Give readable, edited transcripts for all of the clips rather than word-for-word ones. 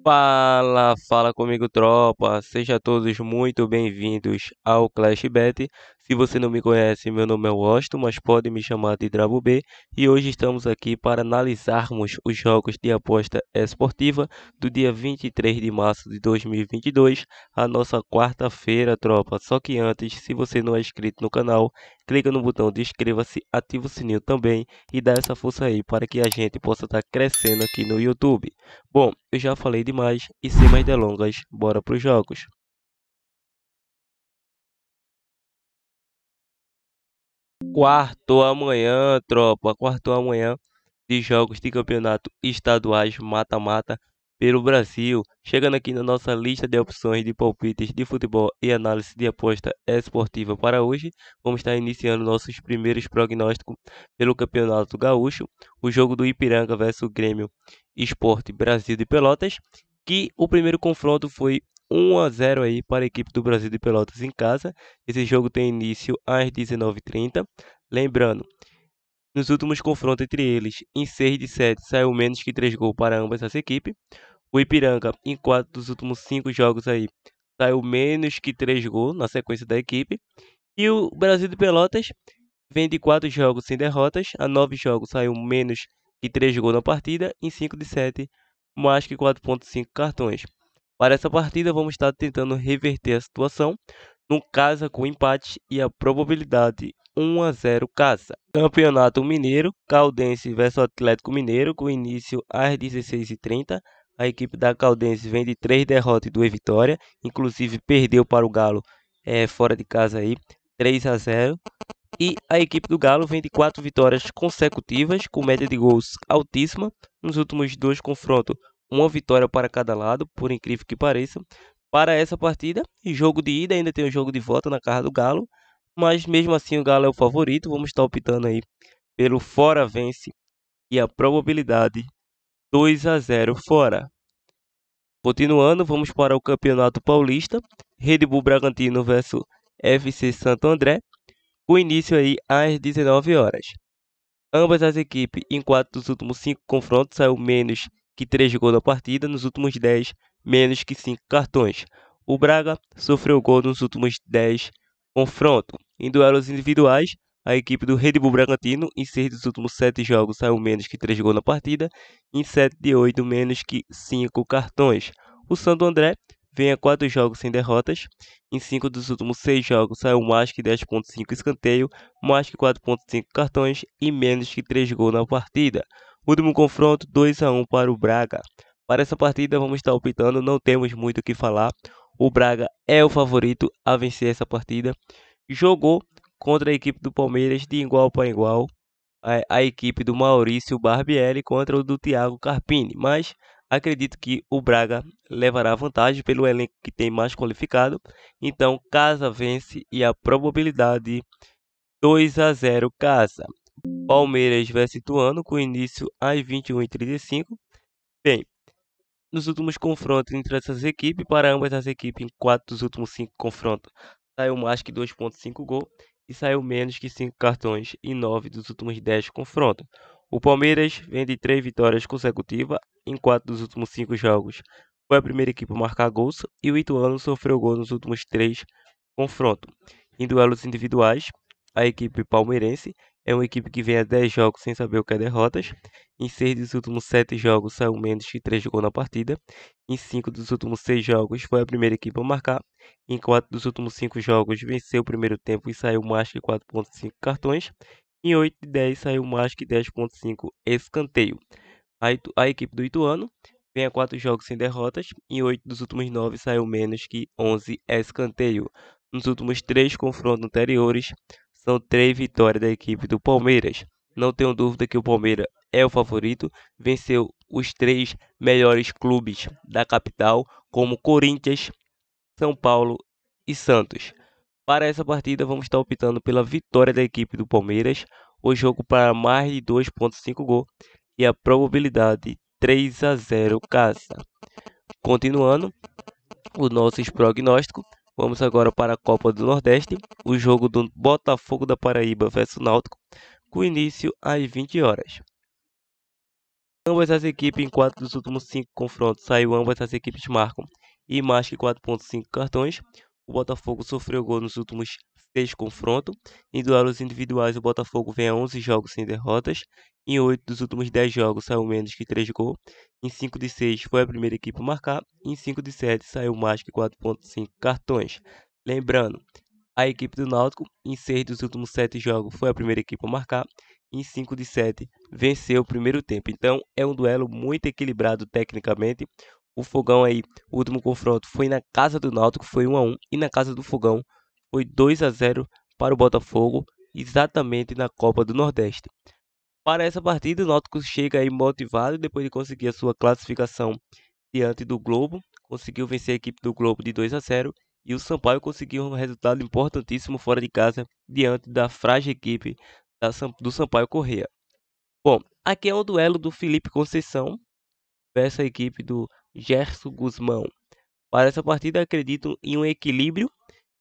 Fala comigo, tropa. Sejam todos muito bem-vindos ao Clash Bet. Se você não me conhece, meu nome é Washington, mas pode me chamar de Drabo B. E hoje estamos aqui para analisarmos os jogos de aposta esportiva do dia 23 de março de 2022, a nossa quarta-feira, tropa. Só que antes, se você não é inscrito no canal, clica no botão de inscreva-se, ativa o sininho também e dá essa força aí para que a gente possa estar crescendo aqui no YouTube. Bom, eu já falei demais e sem mais delongas, bora pros jogos. Quarto amanhã, tropa, quarto amanhã de jogos de campeonato estaduais mata-mata pelo Brasil. Chegando aqui na nossa lista de opções de palpites de futebol e análise de aposta esportiva para hoje, vamos estar iniciando nossos primeiros prognósticos pelo Campeonato Gaúcho, o jogo do Ipiranga versus Grêmio Esporte Brasil de Pelotas, que o primeiro confronto foi 1-0 aí para a equipe do Brasil de Pelotas em casa. Esse jogo tem início às 19h30. Lembrando, nos últimos confrontos entre eles, em 6 de 7 saiu menos que 3 gols para ambas as equipes. O Ipiranga, em 4 dos últimos 5 jogos aí, saiu menos que 3 gols na sequência da equipe. E o Brasil de Pelotas vem de 4 jogos sem derrotas, a 9 jogos saiu menos que 3 gols na partida, em 5 de 7 mais que 4,5 cartões. Para essa partida, vamos estar tentando reverter a situação, no casa com empate e a probabilidade 1-0 casa. Campeonato Mineiro, Caldense versus Atlético Mineiro, com início às 16h30. A equipe da Caldense vem de 3 derrotas e 2 vitórias, inclusive perdeu para o Galo fora de casa aí, 3-0. E a equipe do Galo vem de 4 vitórias consecutivas, com média de gols altíssima. Nos últimos 2 confrontos, uma vitória para cada lado, por incrível que pareça. Para essa partida, jogo de ida, ainda tem o jogo de volta na casa do Galo, mas mesmo assim o Galo é o favorito. Vamos estar optando aí pelo fora vence e a probabilidade 2-0 fora. Continuando, vamos para o Campeonato Paulista, Red Bull Bragantino versus FC Santo André, com início aí às 19 horas. Ambas as equipes, em 4 dos últimos 5 confrontos, saiu menos que 3 gols na partida, nos últimos 10, menos que 5 cartões. O Braga sofreu gol nos últimos 10 confrontos. Em duelos individuais, a equipe do Red Bull Bragantino, em 6 dos últimos 7 jogos, saiu menos que 3 gols na partida, em 7 de 8, menos que 5 cartões. O Santo André vem a 4 jogos sem derrotas, em 5 dos últimos 6 jogos saiu mais que 10,5 escanteio, mais que 4,5 cartões e menos que 3 gols na partida. Último confronto, 2-1 para o Braga. Para essa partida vamos estar optando, não temos muito o que falar. O Braga é o favorito a vencer essa partida. Jogou contra a equipe do Palmeiras de igual para igual. A equipe do Maurício Barbieri contra o do Thiago Carpini, mas acredito que o Braga levará vantagem pelo elenco que tem mais qualificado. Então, casa vence e a probabilidade 2-0 casa. Palmeiras versus Ituano com início às 21h35. Bem, nos últimos confrontos entre essas equipes, para ambas as equipes, em 4 dos últimos 5 confrontos, saiu mais que 2,5 gols e saiu menos que 5 cartões em 9 dos últimos 10 confrontos. O Palmeiras vem de 3 vitórias consecutivas em 4 dos últimos 5 jogos. Foi a primeira equipe a marcar gols e o Ituano sofreu gol nos últimos 3 confrontos. Em duelos individuais, a equipe palmeirense é uma equipe que vem a 10 jogos sem saber o que é derrotas. Em 6 dos últimos 7 jogos saiu menos que 3 gols na partida. Em 5 dos últimos 6 jogos foi a primeira equipe a marcar. Em 4 dos últimos 5 jogos venceu o primeiro tempo e saiu mais que 4,5 cartões. Em 8 de 10 saiu mais que 10,5 escanteio. A equipe do Ituano vem a 4 jogos sem derrotas. Em 8 dos últimos 9 saiu menos que 11 escanteio. Nos últimos 3 confrontos anteriores, são 3 vitórias da equipe do Palmeiras. Não tenho dúvida que o Palmeiras é o favorito. Venceu os 3 melhores clubes da capital, como Corinthians, São Paulo e Santos. Para essa partida, vamos estar optando pela vitória da equipe do Palmeiras. O jogo para mais de 2,5 gols e a probabilidade 3-0 casa. Continuando o nosso prognóstico, vamos agora para a Copa do Nordeste, o jogo do Botafogo da Paraíba versus Náutico, com início às 20 horas. Ambas as equipes, em 4 dos últimos 5 confrontos, ambas as equipes marcam e mais que 4,5 cartões. O Botafogo sofreu gol nos últimos 6 confrontos. Em duelos individuais, o Botafogo vem a 11 jogos sem derrotas. Em 8 dos últimos 10 jogos, saiu menos que 3 gols. Em 5 de 6, foi a primeira equipe a marcar. Em 5 de 7, saiu mais que 4,5 cartões. Lembrando, a equipe do Náutico, em 6 dos últimos 7 jogos, foi a primeira equipe a marcar. Em 5 de 7, venceu o primeiro tempo. Então, é um duelo muito equilibrado tecnicamente. O Fogão aí, o último confronto foi na casa do Náutico, foi 1-1. E na casa do Fogão, foi 2-0 para o Botafogo, exatamente na Copa do Nordeste. Para essa partida, o Náutico chega aí motivado depois de conseguir a sua classificação diante do Globo, conseguiu vencer a equipe do Globo de 2-0 e o Sampaio conseguiu um resultado importantíssimo fora de casa diante da frágil equipe do Sampaio Corrêa. Bom, aqui é um duelo do Felipe Conceição versus a equipe do Gerson Guzmão. Para essa partida, acredito em um equilíbrio,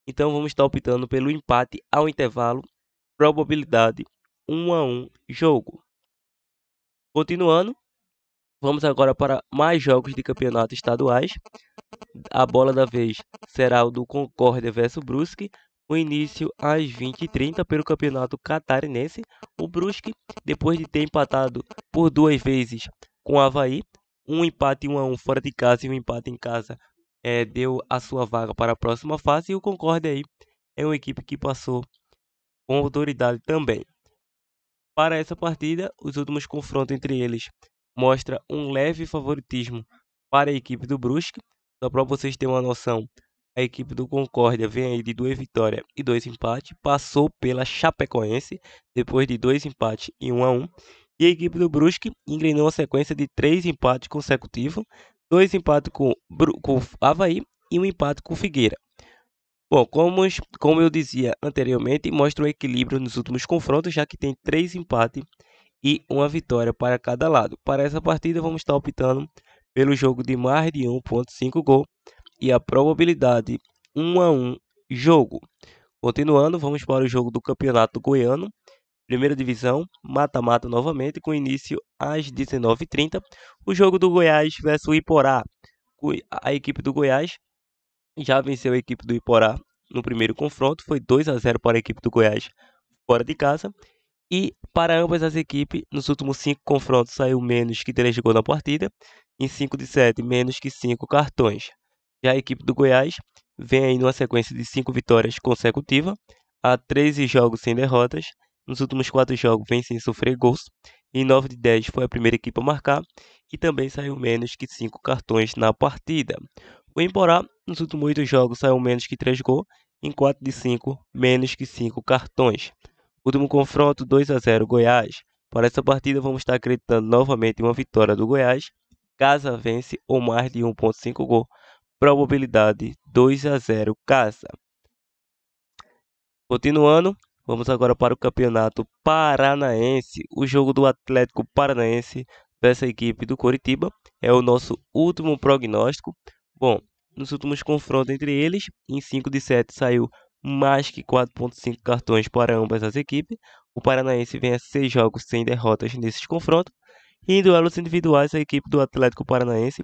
então vamos estar optando pelo empate ao intervalo, probabilidade 1-1 jogo. Continuando, vamos agora para mais jogos de campeonato estaduais. A bola da vez será o do Concórdia versus Brusque. O início às 20h30 pelo campeonato catarinense. O Brusque, depois de ter empatado por 2 vezes com o Avaí, um empate 1-1 fora de casa e um empate em casa, deu a sua vaga para a próxima fase. E o Concórdia aí é uma equipe que passou com autoridade também. Para essa partida, os últimos confrontos entre eles mostra um leve favoritismo para a equipe do Brusque. Só para vocês terem uma noção, a equipe do Concórdia vem aí de 2 vitórias e 2 empates, passou pela Chapecoense depois de 2 empates e 1-1. E a equipe do Brusque engrenou uma sequência de 3 empates consecutivos, 2 empates com Avaí e um empate com Figueira. Bom, como eu dizia anteriormente, mostra um equilíbrio nos últimos confrontos, já que tem 3 empates e uma vitória para cada lado. Para essa partida, vamos estar optando pelo jogo de mais de 1,5 gol e a probabilidade 1-1 jogo. Continuando, vamos para o jogo do Campeonato Goiano, primeira divisão, mata-mata novamente, com início às 19h30. O jogo do Goiás versus o Iporá. A equipe do Goiás já venceu a equipe do Iporá no primeiro confronto, foi 2-0 para a equipe do Goiás fora de casa. E para ambas as equipes, nos últimos 5 confrontos, saiu menos que 3 gols na partida. Em 5 de 7, menos que 5 cartões. Já a equipe do Goiás vem aí numa sequência de 5 vitórias consecutivas, há 13 jogos sem derrotas. Nos últimos 4 jogos vem sem sofrer gols. Em 9 de 10 foi a primeira equipe a marcar e também saiu menos que 5 cartões na partida. O Iporá, nos últimos 8 jogos, saiu menos que 3 gols. Em 4 de 5, menos que 5 cartões. Último confronto, 2-0 Goiás. Para essa partida, vamos estar acreditando novamente em uma vitória do Goiás. Casa vence ou mais de 1,5 gol. Probabilidade 2-0 Casa. Continuando, vamos agora para o Campeonato Paranaense. O jogo do Atlético Paranaense versus a equipe do Coritiba é o nosso último prognóstico. Bom, nos últimos confrontos entre eles, em 5 de 7 saiu mais que 4,5 cartões para ambas as equipes. O Paranaense vem a 6 jogos sem derrotas nesses confrontos. E em duelos individuais, a equipe do Atlético Paranaense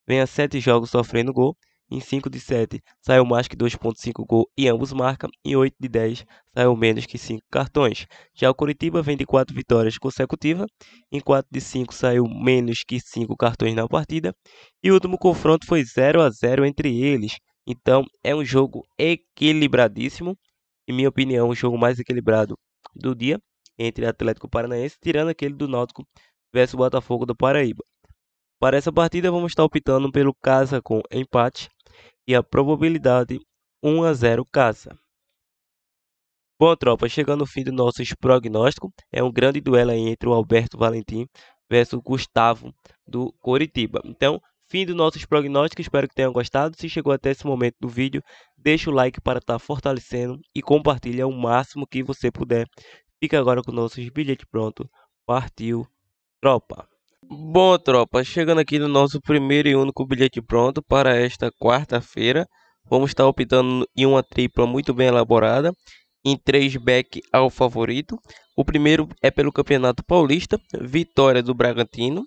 vem a 7 jogos sofrendo gol. Em 5 de 7 saiu mais que 2,5 gol e ambos marcam. Em 8 de 10 saiu menos que 5 cartões. Já o Coritiba vem de 4 vitórias consecutivas. Em 4 de 5 saiu menos que 5 cartões na partida. E o último confronto foi 0-0 entre eles. Então é um jogo equilibradíssimo. Em minha opinião, o jogo mais equilibrado do dia entre Atlético Paranaense, tirando aquele do Náutico versus Botafogo do Paraíba. Para essa partida, vamos estar optando pelo Casa com empate e a probabilidade 1-0 Casa. Bom, tropa, chegando ao fim do nosso prognóstico, é um grande duelo aí entre o Alberto Valentim versus o Gustavo do Coritiba. Então, fim dos nossos prognósticos, espero que tenham gostado. Se chegou até esse momento do vídeo, deixa o like para estar fortalecendo e compartilha o máximo que você puder. Fica agora com nossos bilhetes prontos. Partiu, tropa! Bom, tropa, chegando aqui no nosso primeiro e único bilhete pronto para esta quarta-feira. Vamos estar optando em uma tripla muito bem elaborada, em 3 back ao favorito. O primeiro é pelo Campeonato Paulista, vitória do Bragantino.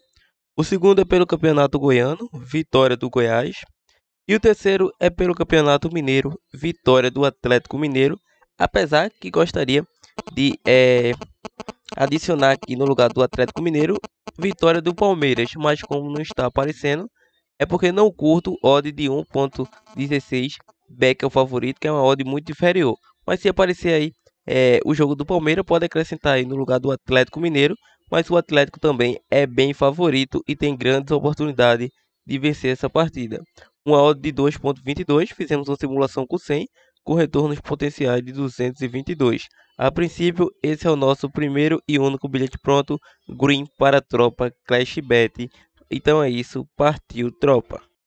O segundo é pelo Campeonato Goiano, vitória do Goiás. E o terceiro é pelo Campeonato Mineiro, vitória do Atlético Mineiro. Apesar que gostaria de adicionar aqui no lugar do Atlético Mineiro, vitória do Palmeiras. Mas como não está aparecendo, é porque não curto odd de 1,16. Beck é o favorito, que é uma odd muito inferior. Mas se aparecer aí o jogo do Palmeiras, pode acrescentar aí no lugar do Atlético Mineiro. Mas o Atlético também é bem favorito e tem grandes oportunidades de vencer essa partida. Uma odd de 2,22, fizemos uma simulação com 100, com retornos potenciais de 222. A princípio, esse é o nosso primeiro e único bilhete pronto, Green para a tropa Clash Bet. Então é isso, partiu tropa!